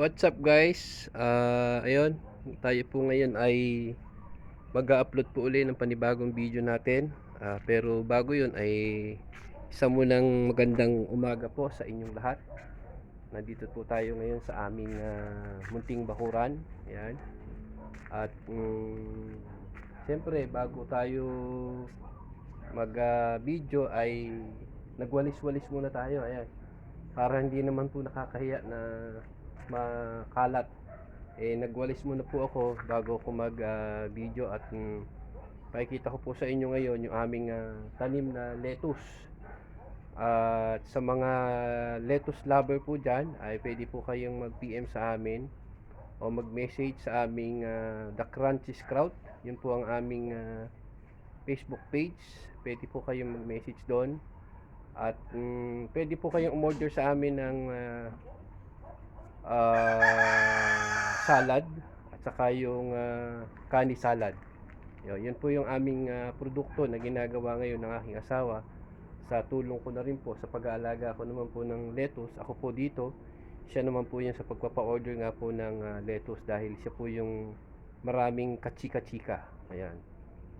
What's up guys? Ayun, tayo po ngayon ay mag-upload po uli ng panibagong video natin. Pero bago yun ay isa munang magandang umaga po sa inyong lahat. Nandito po tayo ngayon sa aming munting bakuran. Ayan. At siyempre bago tayo mag-video ay nagwalis-walis muna tayo. Ayan. Para hindi naman po nakakahiya na makalat, nagwalis muna po ako bago ako mag video at pakikita ko po sa inyo ngayon yung aming tanim na lettuce. At sa mga lettuce lover po dyan ay pwede po kayong mag PM sa amin o mag message sa aming The Crunchy Sprout. Yun po ang aming Facebook page. Pwede po kayong mag message doon. At pwede po kayong umorder sa amin ng salad at saka yung kani salad. Yun po yung aming produkto na ginagawa ngayon ng aking asawa. Sa tulong ko na rin po sa pag-aalaga ko naman po ng lettuce. Ako po dito, siya naman po yan sa pagpapa-order nga po ng lettuce dahil siya po yung maraming kachika-chika. Ayan.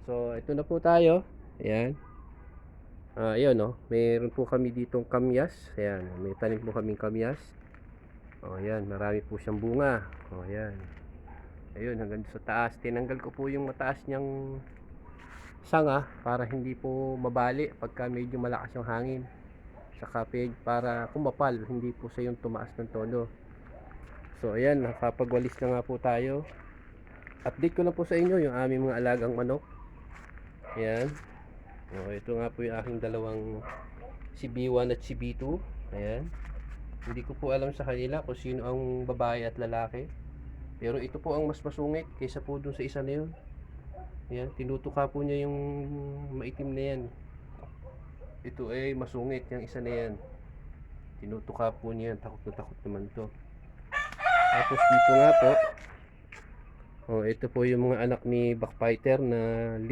So, ito na po tayo. Ayan. Ayun, no? Mayroon po kami ditong kamyas. Ayan, may tanim po kaming kamyas. Ayan, marami po siyang bunga. Ayan. Ayun, hanggang sa taas. Tinanggal ko po yung mataas niyang sanga para hindi po mabali pagka medyo malakas yung hangin. Saka para kumapal, hindi po sa yung tumaas ng tono. So, ayan, nakapagwalis na nga po tayo. Update ko lang po sa inyo yung aming mga alagang manok. Ayan. Ito nga po yung aking dalawang si B1 at si B2. Ayan. Hindi ko po alam sa kanila kung sino ang babae at lalaki. Pero ito po ang mas masungit kaysa po dun sa isa na yun. Ayan. Tinutuka po niya yung maitim na yan. Ito ay masungit yung isa na yan. Tinutuka po niya yan. Takot na takot naman to. Tapos dito nga po. Ito po yung mga anak ni backfighter na 5.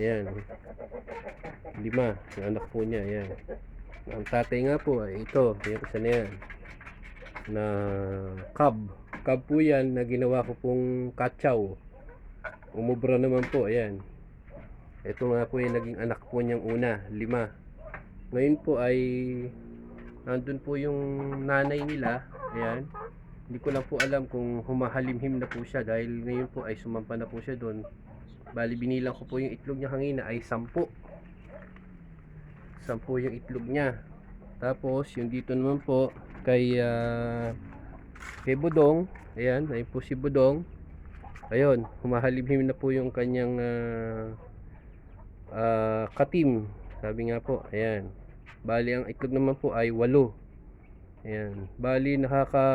Ayan. 5 yung anak po niya. Ayan. Ang tatay nga po ay ito. Yung isa na yan. Na cub. Cub po yan na ginawa ko pong katsaw. Umubra naman po. Ayan. Ito nga po yung naging anak po niyang una. 5. Ngayon po ay nandun po yung nanay nila. Ayan. Hindi ko lang po alam kung humahalimhim na po siya dahil ngayon po ay sumampa na po siya doon. Bali binilang ko po yung itlog niya kanina ay 10 yung itlog niya. Tapos yung dito naman po kay Budong. Ayan, ayun po si Budong. Ayun, humahalimhim na po yung kanyang katim. Sabi nga po, ayan. Bali ang itlog naman po ay 8. Ayan, bali nakaka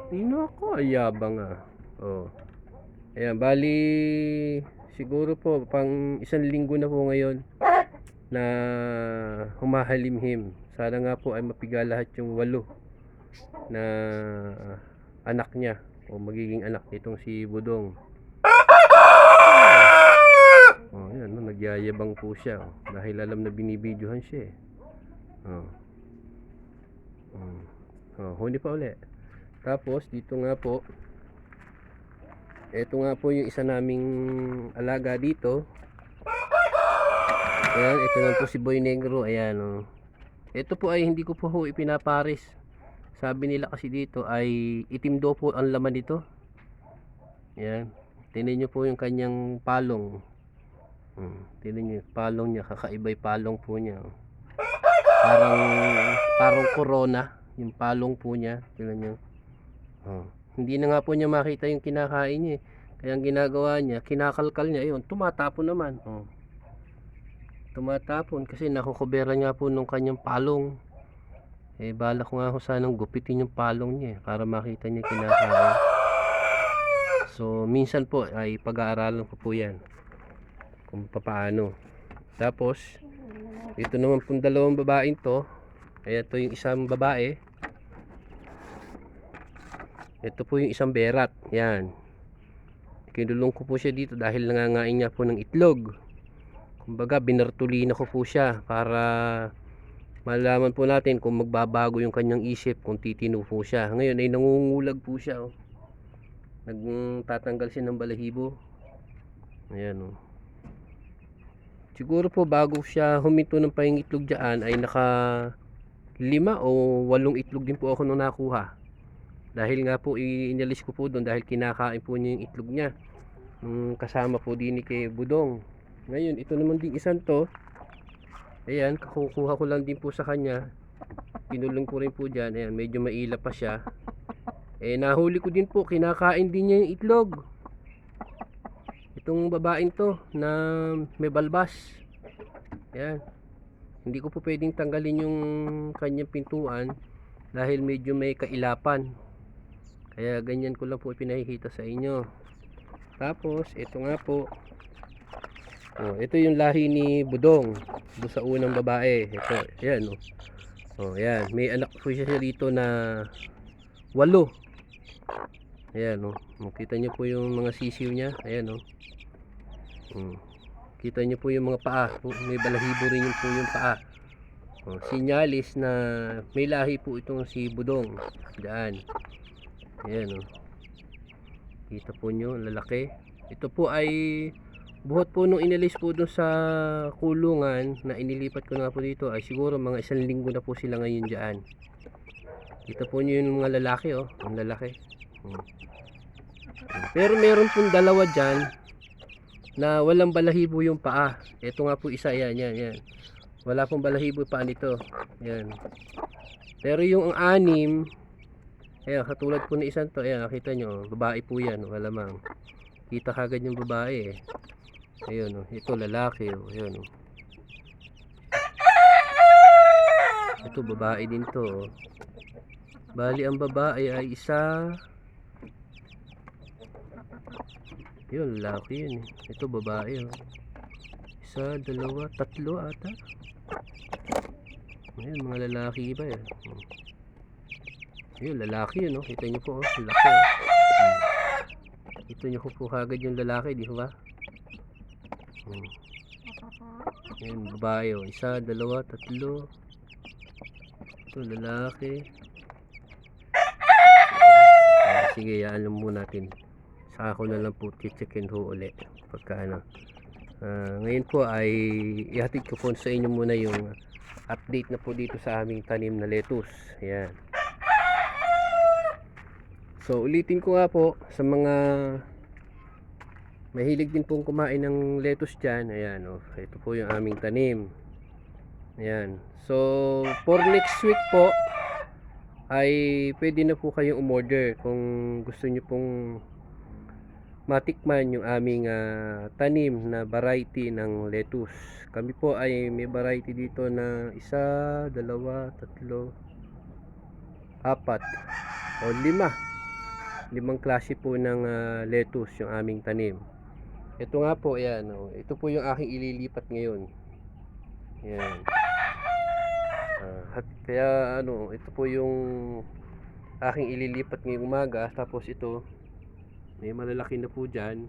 Tino ako, ayabang Ayan, bali siguro po pang 1 linggo na po ngayon na humahalimhim. Sana nga po ay mapiga lahat yung 8 na anak niya o magiging anak nitong si Budong. Ayan, nagyayabang po siya dahil alam na binibidyohan siya huni pa uli. Tapos dito nga po, ito nga po yung isa naming alaga dito. Ayan, ito lang po si Boy Negro. Ayan, ito po ay hindi ko po ipinaparis. Sabi nila kasi dito ay itim daw po ang laman dito. Ayan, tingnan nyo po yung kanyang palong. Tingnan nyo, palong niya, kakaibay palong po niya. Parang corona yung palong po niya. Tingnan nyo. Hindi na nga po niya makita yung kinakain niya. Kaya ang ginagawa niya, kinakalkal niya. Ayun, tumatapon naman. Tumatapon kasi nakukubera nga po nung kanyang palong. Bala ko nga ako sanang gupitin yung palong niya para makita niya kinakain. So, minsan po ay pag-aaralan ko po yan kung paano. Tapos, ito naman pong dalawang babaeng to. Ayan, ito yung isang babae. Ito po yung isang berat. Yan. Kinulong ko po siya dito dahil nangangain niya po ng itlog. Kumbaga binartulina ko po siya para malalaman po natin kung magbabago yung kanyang isip, kung titino po siya. Ngayon ay nangungulag po siya, oh. Nagtatanggal siya ng balahibo. Ayan, oh. Siguro po bago siya huminto ng pangingitlog dyan ay naka 5 o 8 itlog din po ako nung nakuha. Dahil nga po inalis ko po doon dahil kinakain po niya yung itlog niya. Kasama po din ni kay Budong. Ngayon ito naman din isang to. Ayan, kukuha ko lang din po sa kanya. Pinulong ko rin po dyan. Ayan, medyo maila pa siya. Nahuli ko din po, kinakain din niya yung itlog. Itong babaeng to na may balbas. Ayan. Hindi ko po pwedeng tanggalin yung kanyang pintuan dahil medyo may kailapan. Kaya ganyan ko lang po pinahihita sa inyo. Tapos ito nga po. Ito yung lahi ni Budong doon sa unang babae. Ito, ayan, ayan, may anak po siya dito na 8. Ayan, kita nyo po yung mga sisiw niya. Ayan, kita nyo po yung mga paa. May balahibo rin yung po yung paa. Sinyalis na may lahi po itong si Budong. Diyan. Ayan, kita po nyo, lalaki. Ito po ay buhat po nung inalis po doon sa kulungan na inilipat ko na po dito ay siguro mga 1 linggo na po sila ngayon dyan. Kita po nyo yung mga lalaki, ang lalaki. Pero meron pong dalawa dyan na walang balahibo yung paa. Ito nga po isa, yan. Wala pong balahibo pa nito. Yan. Pero yung ang 6, ayan, katulad po na isang to, ayan, nakita nyo, babae po yan, malamang. Kita kagad yung babae, Ayun, ito lalaki, ayun, Ito babae din to, Bali ang babae ay isa. Yun, lalaki yun, Ito babae, Isa, dalawa, tatlo ata. Ayun, mga lalaki ba yan? Ayun, lalaki yun, Kita nyo po, laki. Ito nyo po kagad yung lalaki, di ba? Ayun, babae, Isa, dalawa, tatlo. Ito, lalaki. Sige, alam mo natin. Saka ko na lang po checkin ho ulit. Pagka ngayon po ay ihatid ko po sa inyo muna yung update na po dito sa aming tanim na lettuce. Ayan. So ulitin ko nga po sa mga mahilig din pong kumain ng lettuce dyan. Ayan, ito po yung aming tanim. Ayan. So for next week po ay pwede na po kayong umorder kung gusto nyo pong matikman yung aming tanim na variety ng lettuce. Kami po ay may variety dito na 1, 2, 3, 4 o 5 klase po ng lettuce yung aming tanim. Ito nga po, ayan, ito po yung aking ililipat ngayon. Ayan. Kaya ito po yung aking ililipat ngayong umaga. Tapos ito, may malalaki na po dyan,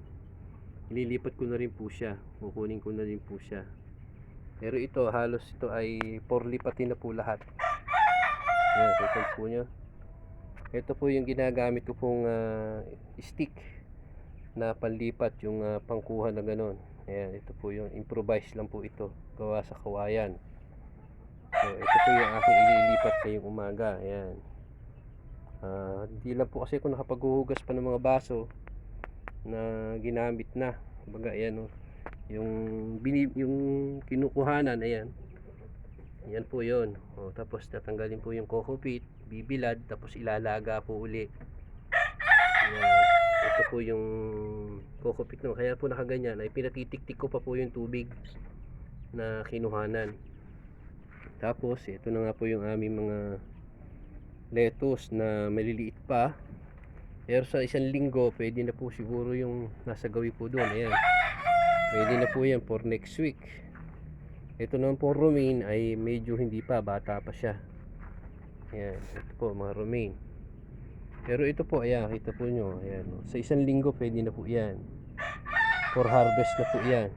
ililipat ko na rin po siya, kukunin ko na rin po siya. Pero ito, halos ito ay 4 lipatin na po lahat. Ayan, ito po nyo. Ito po yung ginagamit ko pong stick na panlipat, yung pangkuha na ganon. Ayan, ito po yung improvise lang po ito, gawa sa kawayan. So ito po yung aking ililipat ngayong umaga. Ayan. Hindi lang po kasi ako nakapaghuhugas pa ng mga baso na ginamit na. Kumbaga, ayan, yung kinukuhanan, ayan. Yan po yun. Tapos tatanggalin po yung coco peat, bibilad, tapos ilalaga po uli. Ayan. Ito po yung coco peat, kaya po nakaganyan ay pinatitiktik ko pa po yung tubig na kinuhanan. Tapos ito na nga po yung aming mga lettuce na maliliit pa. Pero sa 1 linggo pwede na po siguro yung nasa gawi po doon. Ayan, pwede na po yan for next week. Ito naman po romaine ay medyo hindi pa, bata pa siya. Ayan, ito po mga romaine. Pero ito po, ayan, kita po nyo, ayan, sa 1 linggo pwede na po yan, for harvest na po yan.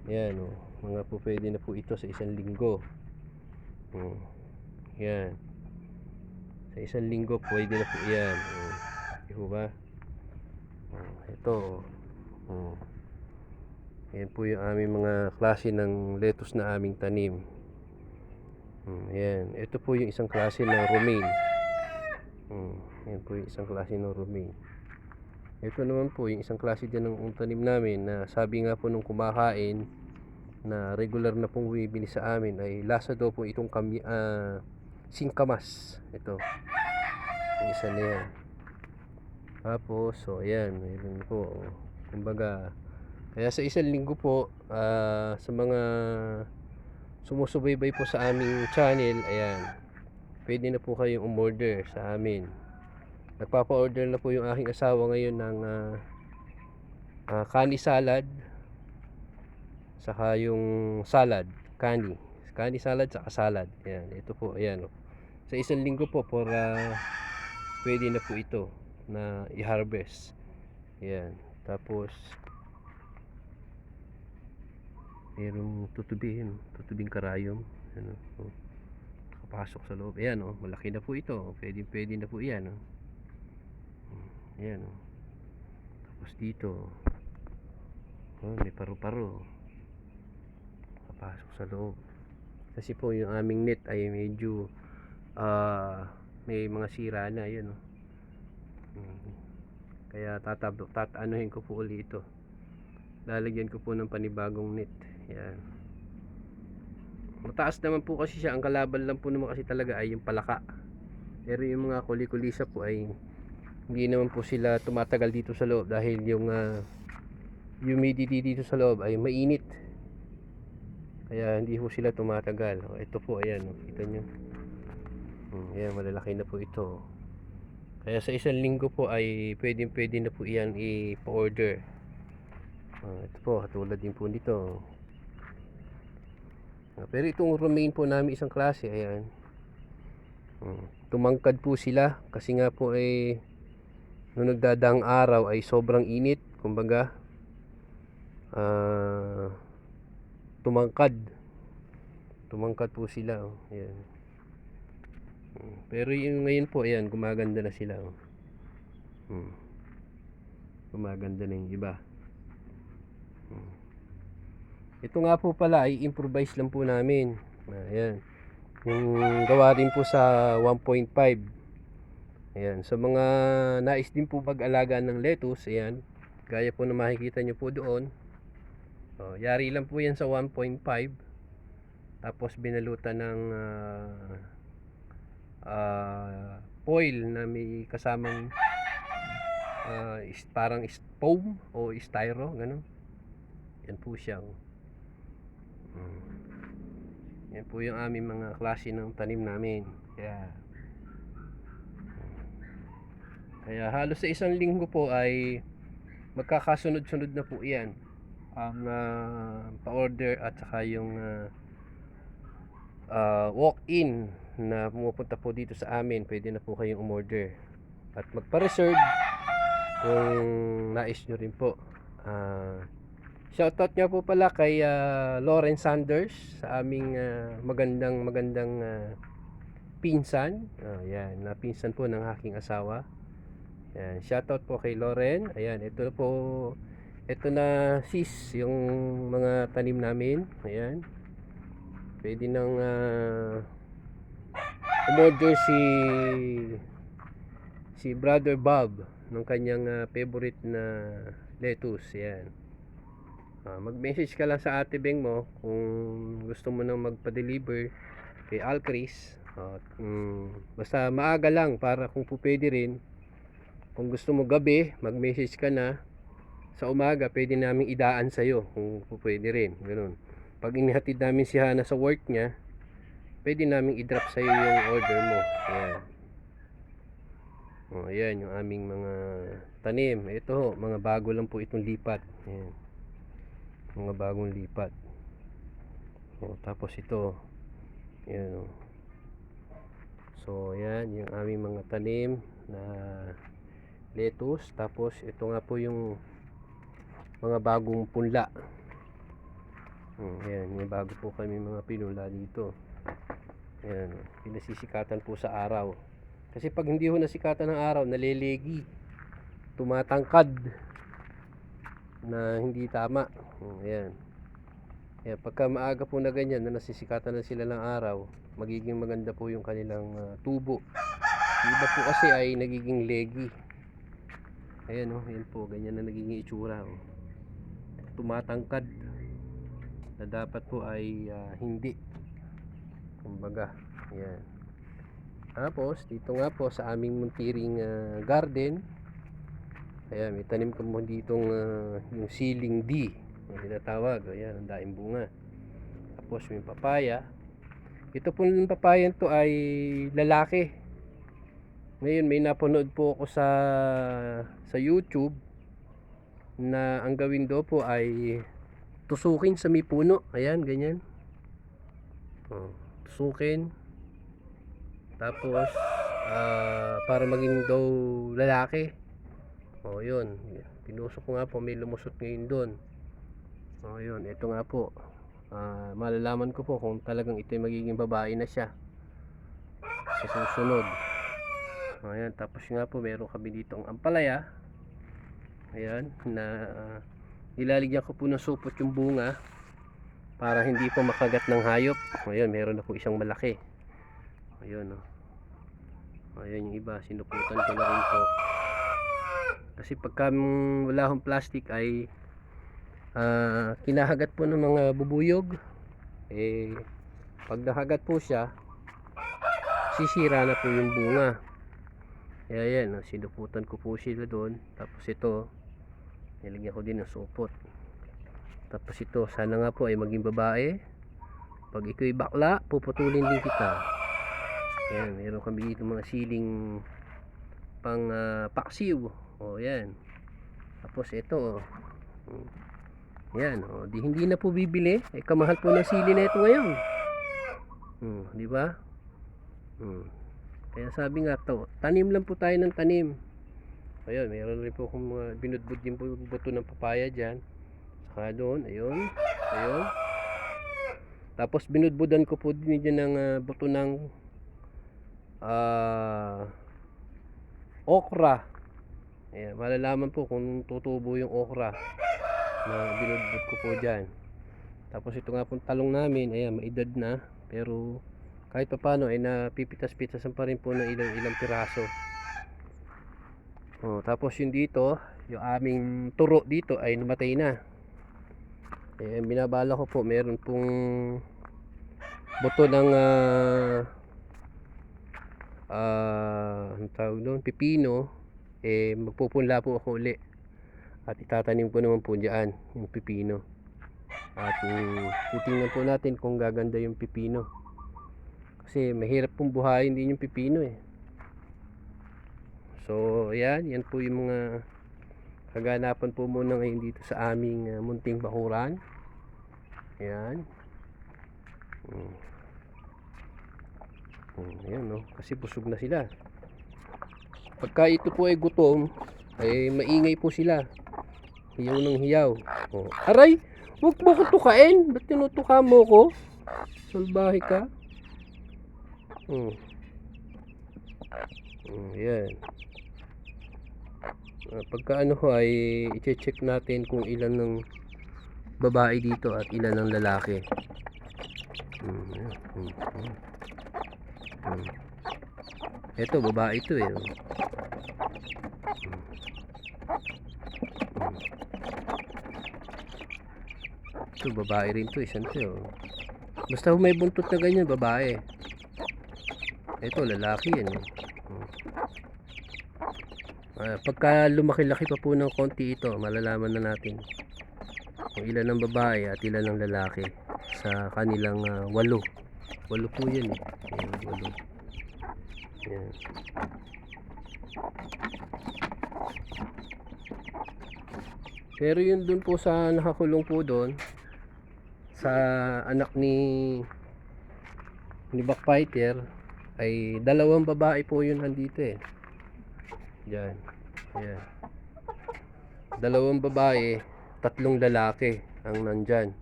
Ayan, mga po pwede na po ito sa 1 linggo. Hmm, yan. Sa isang linggo pwede na po yan. Di po ba? Ito. Hmm. Yan po yung aming mga klase ng lettuce na aming tanim. Yan. Ito po yung isang klase ng romaine. Yan po yung isang klase ng romaine. Ito naman po yung isang klase din ng tanim namin na sabi nga po nung kumakain na regular na pong bumibili sa amin ay lasa daw po itong singkamas. Ito. Yung isa na yan. Tapos, so ayan, mayroon po. Kumbaga, kaya sa isang linggo po, sa mga sumusubaybay po sa aming channel, ayan, pwede na po kayong umorder sa amin. Nagpapa-order na po yung aking asawa ngayon ng kani salad, saka yung kani salad saka salad. Ayan, ito po, ayan. Sa isang linggo po, pwede na po ito na i-harvest. Ayan, tapos mayroong tutubing karayom. Ano, nakapasok sa loob. Ayan, malaki na po ito. Pwede na po yan. Ayan, tapos dito, may paru-paro. Nakapasok sa loob. Kasi po yung aming net ay medyo may mga sira na. Ayan, kaya tatanuhin ko po ulit ito. Lalagyan ko po ng panibagong net. Yan. Mataas naman po kasi siya. Ang kalaban lang po naman kasi talaga ay yung palaka. Pero yung mga kulikulisa po ay hindi naman po sila tumatagal dito sa loob dahil yung humidity dito sa loob ay mainit. Kaya hindi po sila tumatagal. Ito po, ayan, kita nyo. Ayan, malalaki na po ito. Kaya sa isang linggo po ay pwede na po iyan i-order. Ito po, katulad din po nito. Pero itong romaine po namin isang klase, ayan. Tumangkad po sila kasi nga po ay nung nagdadaang araw ay sobrang init, kumbaga tumangkad po sila. Ayan. Pero yung ngayon po, ayan, gumaganda na sila. Gumaganda na yung iba. Ito nga po pala ay improvise lang po namin. Ayan. Yung gawa rin po sa 1.5. Ayan. Sa mga nais din po pag-alaga ng lettuce, ayan, gaya po na makikita nyo po doon. Yari lang po yan sa 1.5. Tapos binalutan ng foil na may kasamang parang foam o styro, gano'n. Yan po siya. Yan po yung aming mga klase ng tanim namin. Kaya halos sa isang linggo po ay magkakasunod-sunod na po yan ang pa-order at saka yung walk-in na pumupunta po dito sa amin. Pwede na po kayong umorder at magpa-reserve kung nais nyo rin po. Shoutout nga po pala kay Lauren Sanders, sa aming magandang pinsan. Yan, na pinsan po ng aking asawa. Yan, shoutout po kay Lauren. Ayan, ito na sis yung mga tanim namin. Ayan. Pwede nang umorder si Brother Bob ng kanyang favorite na lettuce. Ayan. Mag-message ka lang sa Ate Beng mo kung gusto mo nang magpa-deliver kay Alcris. Basta maaga lang para kung pwede rin. Kung gusto mo gabi, mag-message ka na. Sa umaga, pwede namin idaan sa'yo kung pwede rin. Ganun. Pag inihatid namin si Hana sa work niya, pwede namin i-drop sa'yo yung order mo. Ayan. Ayan yung aming mga tanim. Ito, mga bago lang po itong lipat. Ayan. Mga bagong lipat. Tapos ito. Ayan. So, ayan yung aming mga tanim na lettuce. Tapos ito nga po yung mga bagong punla. Ayan, yung bago po kami mga pinula dito. Ayan, pinasisikatan po sa araw. Kasi pag hindi ho nasikatan ng araw, naliligi, tumatangkad na hindi tama. Ayan. Kaya pagka maaga po na ganyan, na nasisikatan na sila ng araw, magiging maganda po yung kanilang tubo. Yung iba po kasi ay nagiging leggy. Ayan o, yan po, ganyan na nagiging itsura o. Tumatangkad na dapat po ay hindi. Kumbaga, ayan. Tapos, dito nga po sa aming muntiring garden, ayan, may tanim ko mo ditong yung siling D, yung tinatawag. Ayan, ang daing bunga. Tapos may papaya. Ito po yung papayan to ay lalaki. Ngayon may napanood po ako sa YouTube na ang gawin daw po ay tusukin sa may puno. Ayan, ganyan. Tusukin. Tapos para maging daw lalaki. Yun. Tinusok ko nga po, may lumusot ngayon doon. Yun, ito nga po. Malalaman ko po kung talagang ito magiging babae na siya sa susunod. Ayan, tapos nga po meron kami dito ang ampalaya. Ayan, na nilalagyan ko po ng supot yung bunga para hindi po makagat ng hayop. Ayan, meron na po isang malaki. Ayun, ayan yung iba, sinuputan ko na rin po. Kasi pagka wala akong plastic ay kinahagat po ng mga bubuyog. Pag nahagat po siya, sisira na po yung bunga. Kaya yan, sinuputan ko po sila doon. Tapos ito, nilagyan ko din ng supot. Tapos ito, sana nga po ay maging babae. Pag ito'y bakla, puputulin din kita. Ayan, meron kami dito mga siling pang paksiw. Yan. Tapos ito, yan, di hindi na po bibili. Kamahal po ng sili na ito ngayon. Di ba? Kaya sabi nga to, tanim lang po tayo ng tanim. Ayun, meron rin po akong mga binudbud din po yung buto ng papaya dyan. Saka doon, ayun. Tapos binudbudan ko po din dyan ng buto ng okra. Ayan, malalaman po kung tutubo yung okra na binudbud ko po dyan. Tapos ito nga pong talong namin, ayan, maedad na, pero kahit pa paano ay napipitas-pitasan pa rin po ng ilang piraso. Tapos yung dito, yung aming turo dito ay namatay na. Ayan, binabala ko po, meron pong buto ng ang tawag doon, pipino. Magpupunla po ako uli at itatanim ko naman po dyan yung pipino at titingnan po natin kung gaganda yung pipino kasi mahirap pong buhayin din yung pipino so yan po yung mga kaganapan po muna ngayon dito sa aming munting bakuran. Ayan. Ayan, kasi busog na sila. Pagka ito po ay gutom, ay maingay po sila. Hiyaw ng hiyaw. Aray! Huwag mo ko tukain! Ba't tinutuka mo ko? Salbahe ka? Yan. Pagka ano ho ay i-check natin kung ilan ng babae dito at ilan ng lalaki. Ito, babae ito Ito, babae rin to, isang to. Basta may buntot na ganyan, babae. Ito, lalaki yan. Pagka lumaki-laki pa po ng konti ito, malalaman na natin kung ilan ng babae at ilan ng lalaki sa kanilang 8 po yan Ayan, 8. Ayan. Pero yun dun po sa nakakulong po doon sa anak ni backfighter ay 2 babae po yun nandito Diyan. Ayan. 2 babae, 3 lalaki ang nandyan.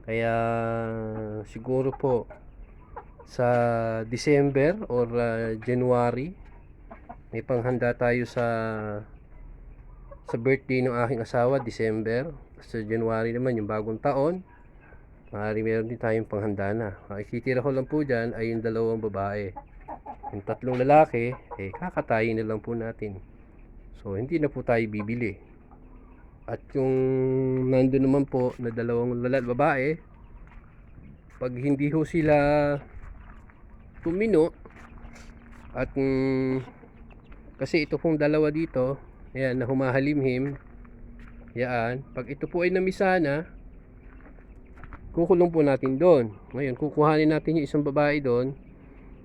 Kaya siguro po sa December or January. May panghanda tayo sa birthday ng aking asawa, December. Sa January naman, yung bagong taon. Maaari meron din tayong panghanda na. Ang ikitira ko lang po dyan ay yung 2 babae. Yung 3 lalaki, kakatayin na lang po natin. So, hindi na po tayo bibili. At yung nandun naman po na 2 babae, pag hindi ho sila tumino, at kasi ito pong 2 dito, ayan, na humahalimhim, yan, pag ito po ay namisana, kukulong po natin doon. Ngayon, kukuhanin natin yung isang babae doon,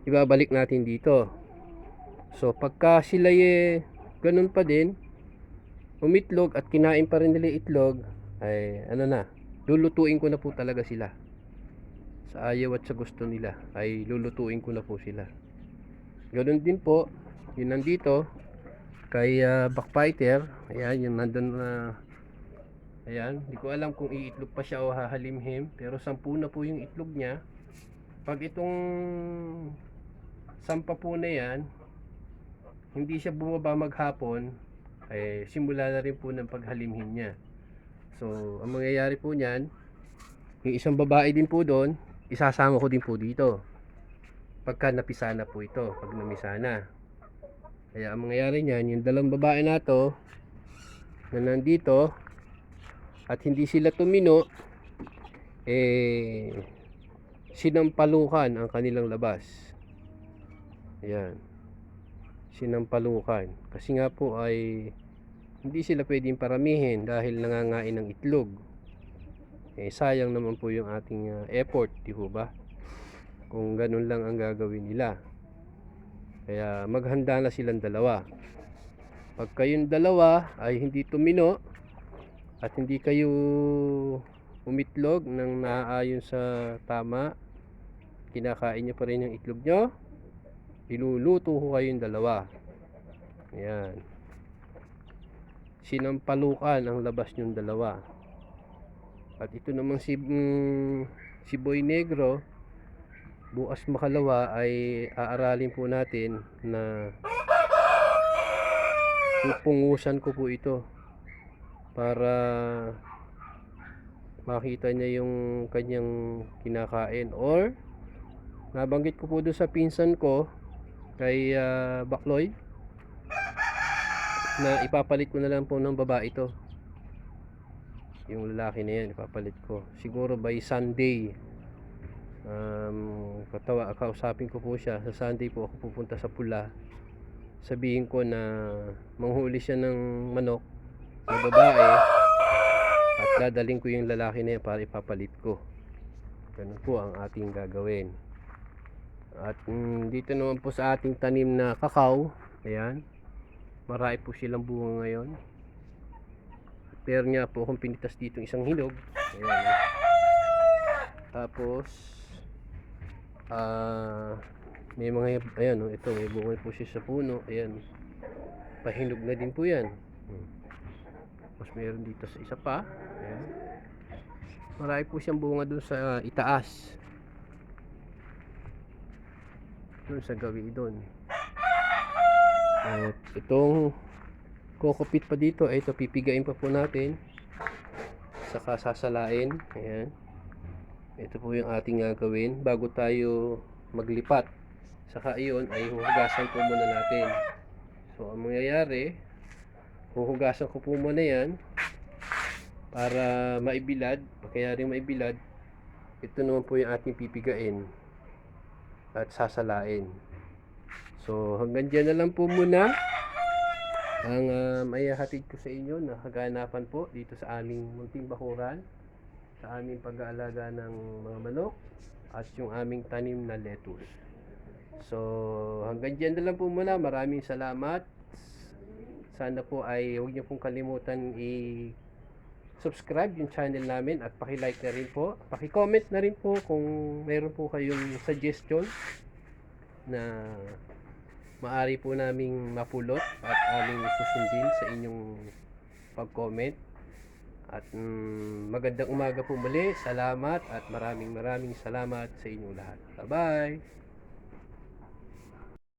ibabalik natin dito. So, pagka sila ganun pa din, umitlog at kinain pa rin nila itlog, ay ano na, lulutuin ko na po talaga sila. Sa ayaw at sa gusto nila, ay lulutuin ko na po sila. Ganun din po, yun nandito, kay backfighter, ayan, yung nandun na, ayan, hindi ko alam kung iitlog pa siya o hahalimhim, pero 10 na po yung itlog niya. Pag itong 10 po na yan, hindi siya bumaba maghapon, simula na rin po ng paghalimhim niya. So, ang mangyayari po niyan, yung isang babae din po doon, isasama ko din po dito. Pagka napisana po ito, pag namisana. Kaya ang mangyayari niyan, yung 2 babae na to, na nandito, at hindi sila tumino, sinampalukan ang kanilang labas. Ayan. Sinampalukan. Kasi nga po ay hindi sila pwedeng paramihin dahil nangangain ng itlog. Sayang naman po yung ating effort, di po ba? Kung ganun lang ang gagawin nila. Kaya maghanda na silang 2. Pag kayong 2 ay hindi tumino at hindi kayo umitlog ng naaayon sa tama, kinakain nyo pa rin yung itlog nyo, iluluto ko kayong 2. Ayan. Sinampalukan ang labas nyong 2. At ito namang si Boy Negro, bukas makalawa ay aaralin po natin na pupungusan ko po ito para makita niya yung kanyang kinakain. Or nabanggit ko po doon sa pinsan ko kay Bakloy na ipapalit ko na lang po ng babae ito. Yung lalaki na yan ipapalit ko siguro by Sunday. Kausapin ko po siya sa Sunday po. Ako pupunta sa Pula, sabihin ko na manghuli siya ng manok na babae at dadaling ko yung lalaki na yan para ipapalit ko. Ganun po ang ating gagawin. At dito naman po sa ating tanim na kakao, ayan, marami po silang bunga ngayon. Pero nga po akong pinitas dito isang hinog, ayan. Tapos may mga, ayan, ito may bunga po siya sa puno, ayan, pahinog na din po yan. Tapos mayroon dito sa isa pa, ayan, marami po siyang bunga dun sa itaas, dun sa gawi dun. At itong kokopit pa dito, ito pipigain pa po natin, saka sasalain. Ayan, ito po yung ating gagawin bago tayo maglipat. Saka iyon ay huhugasan po muna natin. So ang mangyayari, huhugasan ko po muna yan para maibilad. Kaya rin maibilad, ito naman po yung ating pipigain at sasalain. So hanggang dyan na lang po muna ang maihatid ko sa inyo na kaganapan po dito sa aming munting bakuran, sa aming pag-aalaga ng mga manok at yung aming tanim na lettuce. So hanggang dyan na lang po muna. Maraming salamat. Sana po ay huwag niyo pong kalimutan i-subscribe yung channel namin at paki-like na rin po, paki-comment na rin po kung meron po kayong suggestion na maari po naming mapulot at aming susundin sa inyong pag-comment. At magandang umaga po muli. Salamat at maraming salamat sa inyong lahat. Bye-bye!